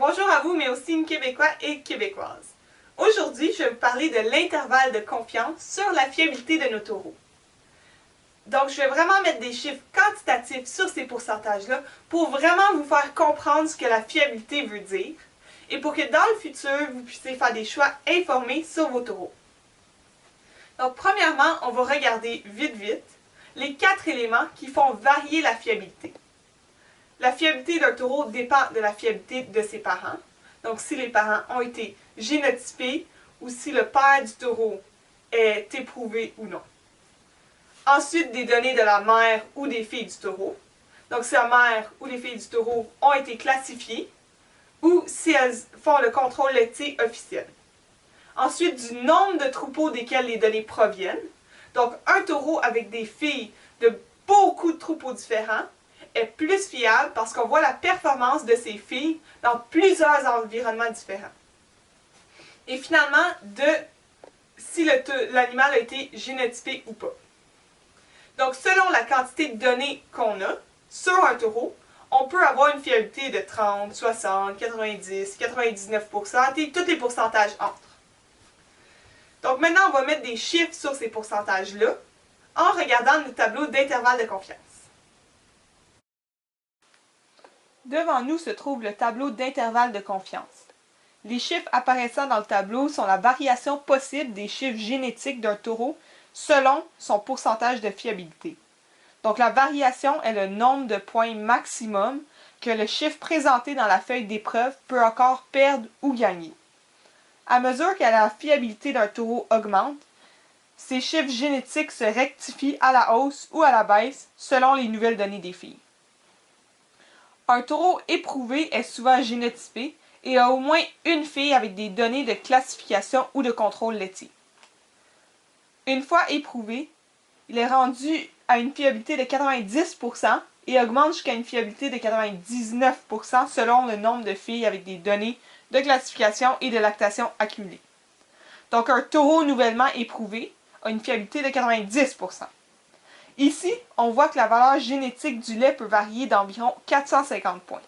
Bonjour à vous, mais aussi Québécois et Québécoises. Aujourd'hui, je vais vous parler de l'intervalle de confiance sur la fiabilité de nos taureaux. Donc, je vais vraiment mettre des chiffres quantitatifs sur ces pourcentages-là pour vraiment vous faire comprendre ce que la fiabilité veut dire et pour que dans le futur, vous puissiez faire des choix informés sur vos taureaux. Donc, premièrement, on va regarder vite les 4 éléments qui font varier la fiabilité. La fiabilité d'un taureau dépend de la fiabilité de ses parents. Donc, si les parents ont été génotypés ou si le père du taureau est éprouvé ou non. Ensuite, des données de la mère ou des filles du taureau. Donc, si la mère ou les filles du taureau ont été classifiées ou si elles font le contrôle laitier officiel. Ensuite, du nombre de troupeaux desquels les données proviennent. Donc, un taureau avec des filles de beaucoup de troupeaux différents est plus fiable parce qu'on voit la performance de ces filles dans plusieurs environnements différents. Et finalement, de si l'animal a été génotypé ou pas. Donc, selon la quantité de données qu'on a sur un taureau, on peut avoir une fiabilité de 30, 60, 90, 99% et tous les pourcentages entre. Donc maintenant, on va mettre des chiffres sur ces pourcentages-là en regardant le tableau d'intervalle de confiance. Devant nous se trouve le tableau d'intervalle de confiance. Les chiffres apparaissant dans le tableau sont la variation possible des chiffres génétiques d'un taureau selon son pourcentage de fiabilité. Donc la variation est le nombre de points maximum que le chiffre présenté dans la feuille d'épreuve peut encore perdre ou gagner. À mesure que la fiabilité d'un taureau augmente, ces chiffres génétiques se rectifient à la hausse ou à la baisse selon les nouvelles données des filles. Un taureau éprouvé est souvent génotypé et a au moins une fille avec des données de classification ou de contrôle laitier. Une fois éprouvé, il est rendu à une fiabilité de 90% et augmente jusqu'à une fiabilité de 99% selon le nombre de filles avec des données de classification et de lactation accumulées. Donc un taureau nouvellement éprouvé a une fiabilité de 90%. Ici, on voit que la valeur génétique du lait peut varier d'environ 450 points.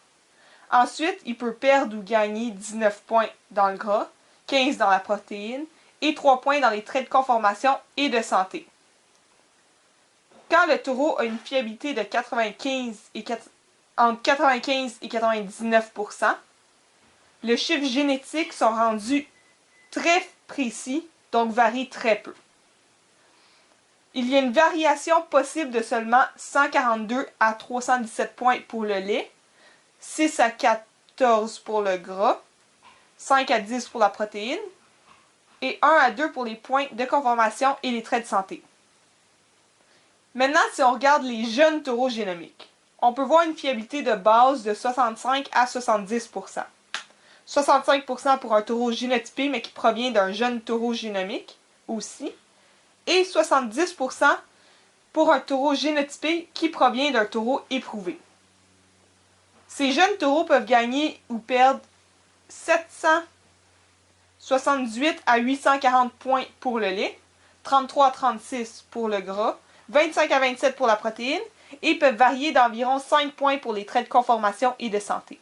Ensuite, il peut perdre ou gagner 19 points dans le gras, 15 dans la protéine et 3 points dans les traits de conformation et de santé. Quand le taureau a une fiabilité de entre 95 et 99%, les chiffres génétiques sont rendus très précis, donc varient très peu. Il y a une variation possible de seulement 142 à 317 points pour le lait, 6 à 14 pour le gras, 5 à 10 pour la protéine et 1 à 2 pour les points de conformation et les traits de santé. Maintenant, si on regarde les jeunes taureaux génomiques, on peut voir une fiabilité de base de 65 à 70%. 65% pour un taureau génotypé mais qui provient d'un jeune taureau génomique aussi, et 70% pour un taureau génotypé qui provient d'un taureau éprouvé. Ces jeunes taureaux peuvent gagner ou perdre 778 à 840 points pour le lait, 33 à 36 pour le gras, 25 à 27 pour la protéine et peuvent varier d'environ 5 points pour les traits de conformation et de santé.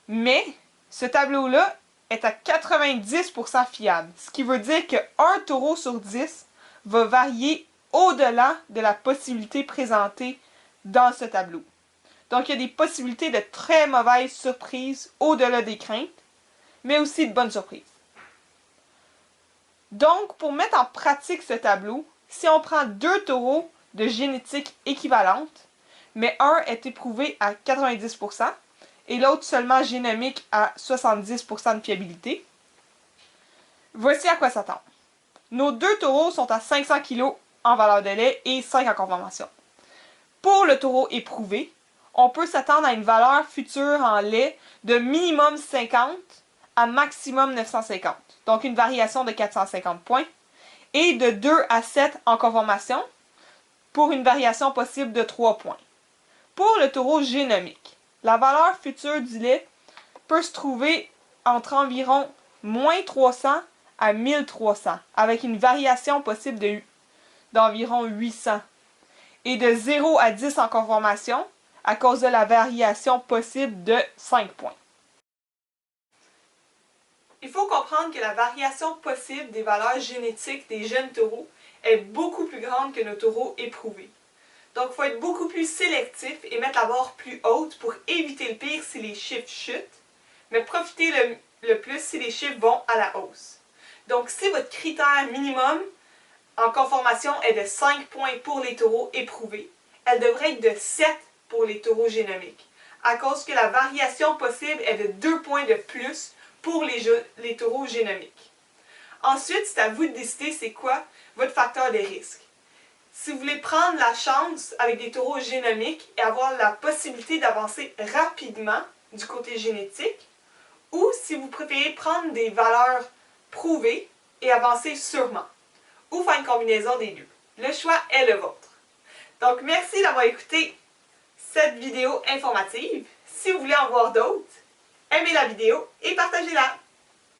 Mais ce tableau-là est à 90% fiable, ce qui veut dire qu'un taureau sur 10 va varier au-delà de la possibilité présentée dans ce tableau. Donc il y a des possibilités de très mauvaises surprises au-delà des craintes, mais aussi de bonnes surprises. Donc pour mettre en pratique ce tableau, si on prend 2 taureaux de génétique équivalente, mais un est éprouvé à 90%, et l'autre seulement génomique à 70% de fiabilité. Voici à quoi s'attendre. Nos 2 taureaux sont à 500 kg en valeur de lait et 5 en conformation. Pour le taureau éprouvé, on peut s'attendre à une valeur future en lait de minimum 50 à maximum 950, donc une variation de 450 points, et de 2 à 7 en conformation, pour une variation possible de 3 points. Pour le taureau génomique, la valeur future du lait peut se trouver entre environ moins 300 à 1300, avec une variation possible d'environ 800, et de 0 à 10 en conformation, à cause de la variation possible de 5 points. Il faut comprendre que la variation possible des valeurs génétiques des jeunes taureaux est beaucoup plus grande que nos taureaux éprouvés. Donc, il faut être beaucoup plus sélectif et mettre la barre plus haute pour éviter le pire si les chiffres chutent, mais profiter le plus si les chiffres vont à la hausse. Donc, si votre critère minimum en conformation est de 5 points pour les taureaux éprouvés, elle devrait être de 7 pour les taureaux génomiques, à cause que la variation possible est de 2 points de plus pour les taureaux génomiques. Ensuite, c'est à vous de décider c'est quoi votre facteur de risque. Si vous voulez prendre la chance avec des taureaux génomiques et avoir la possibilité d'avancer rapidement du côté génétique, ou si vous préférez prendre des valeurs prouvées et avancer sûrement, ou faire une combinaison des deux. Le choix est le vôtre. Donc, merci d'avoir écouté cette vidéo informative. Si vous voulez en voir d'autres, aimez la vidéo et partagez-la.